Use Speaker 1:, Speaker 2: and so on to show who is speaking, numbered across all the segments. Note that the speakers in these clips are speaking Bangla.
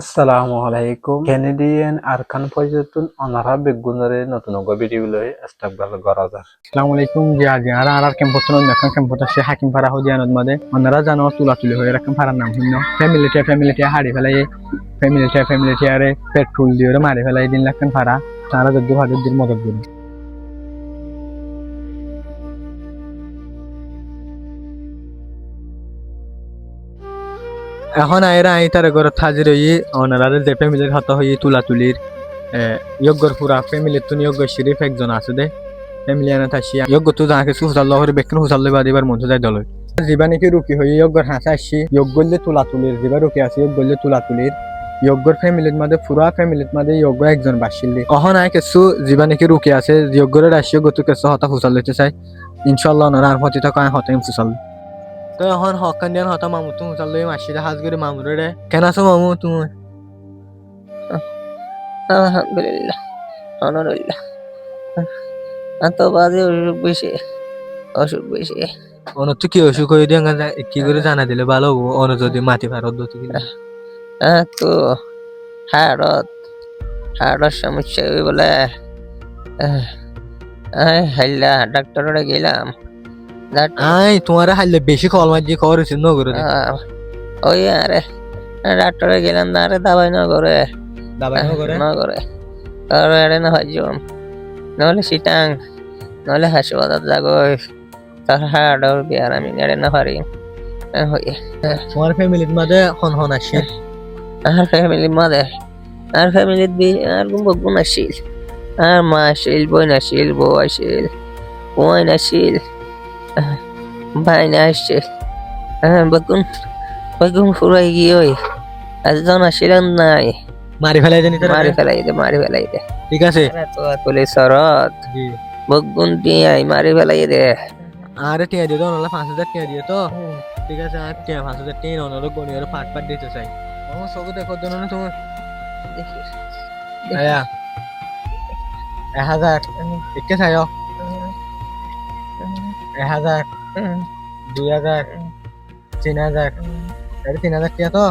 Speaker 1: আসসালামু আলাইকুম কেনেডিয়ান আরকান পর্যটন অনারা বেগুনরে নতুন ভিডিও লই ইস্তাকবাল গরাজার
Speaker 2: আসসালামু আলাইকুম জি আজি আর ক্যাম্পত নতুন ক্যাম্পত সে হাকিম পাড়া হয়ে জানত মাদে অন্যরা জানো তুলি হয়ে রাখেন পাড়ার নাম হিন্ন ফ্যামিলিটি হাড়ি ফেলাই ফ্যামিলিটি আরে পেট্রোল দিয়ে মারি ফেলাই দিন রাখেন পাড়া তারা যদি ভাদের দিন মদত করি এখন আইরা আই তার ঘর হাজির হই ওনারা যে ফ্যামিলির হাতে হই তুলির ইয়গর পুরা ফ্যামিলির তো ইয়গ শরীফ একজন আছে দে ফ্যামিলি আনা থাকি ইয়গ তো যাকে সুসাল্লাহ করে বেকন হুসাল্লে বাদিবার মন যায় দল জিবা নাকি রুকি হই ইয়গর হাসা আসি ইয়গলে তুলির জিবা রুকি আছে ইয়গলে তুলির ইয়গর ফ্যামিলির মধ্যে পুরা ফ্যামিলির মধ্যে ইয়গ একজন বাসিল্লি অহন আই কিছু জিবা নাকি রুকি আছে ইয়গরের আসিও গতু কিছু হতা হুসাল লইতে চাই ইনশাআল্লাহ ওনারা আর হতে থাকা হতে হুসাল তো এখন হকান দিয়ান হতা মামু তুমি চাল লই মাসিদা হাজ করে মামুরে রে কেন আছো মামু তুমি
Speaker 3: আলহামদুলিল্লাহ আলহামদুলিল্লাহ এত বাজে অসুখ বেশি
Speaker 2: অন তো কি অসুখ হয়ে দিয়ে কি করে জানা দিলে ভালো হবো অন যদি মাটি ফারত দতে
Speaker 3: তো হাড়ত সমস্যা বলে হাইলা ডাক্তারে গেলাম
Speaker 2: আই তোমার হাইলে বেশি কল মার দিয়ে খবর হয়েছে নগরে
Speaker 3: ওই আরে ডাক্তারে গেলাম না আরে দাবাই নগরে আর এড়ে না হজম নহলে সিটাং নহলে হাসপাতাল যাগো তার হাড় বিয়ার আমি এড়ে না পারি
Speaker 2: তোমার ফ্যামিলির মধ্যে হন আসে
Speaker 3: আর ফ্যামিলির আর বগুন আসিল আর মা আসিল বোন আসিল বউ আসিল বোন আসিল ভাই না আসছিল বগুন ফুরাই গিয়ে ওই একজন আসিলেন নাই
Speaker 2: মারি ফেলাই জানি
Speaker 3: মারি ফেলাই দে
Speaker 2: ঠিক আছে
Speaker 3: তো পুলিশ শরৎ বগুন দিয়ে মারি ফেলাই দে
Speaker 2: আরে টিয়া দিয়ে দাও নাহলে 5000 টিয়া দিয়ে তো ঠিক আছে আর টিয়া 5000 টিয়া নাহলে গনি আর পাট দিতে চাই আমার সগো দেখো দেন না তোমার আয়া 1000 একে চাইও 1000 2000 3000 আরে 3000 টিয়া তো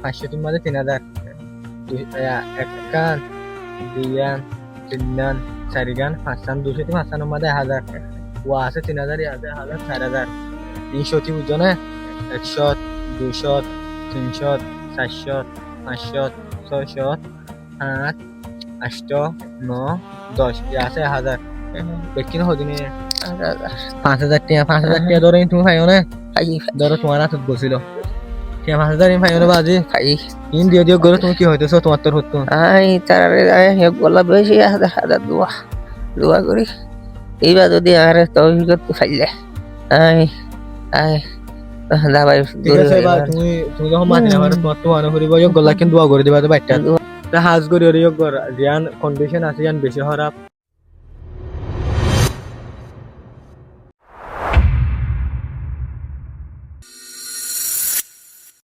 Speaker 2: 500 তিন মাঝে 3000 এক কান দুইয়ান তিনগান চারিগান পাঁচগান 200 টি পাঁচগানের মধ্যে 1000 ও আছে 3000 আছে 1000 4000 300 টি বুঝো না 100 200 300 400 500 600 8 8 9 10 আছে 1000 বেকিন হদিনে 5000 টিয়া ধরে তুমি পাইও না ধরো তোমার হাতত বসিল 5000 আমি পাইও না বাজি ইন দিয়ে গরে তুমি কি হইতেছো তোমার তোর হতো
Speaker 3: আই তারে গলা বেশি হাজার দোয়া করি এইবার যদি আরে তৌফিক ফাইলে আই দাবাই
Speaker 2: তুমি যখন মানি না তোমার তো আনো করিব গলা কিন্তু দোয়া করে দিবা তো বাইটা হাজ করি রিয়ান কন্ডিশন আছে জান বেশি খারাপ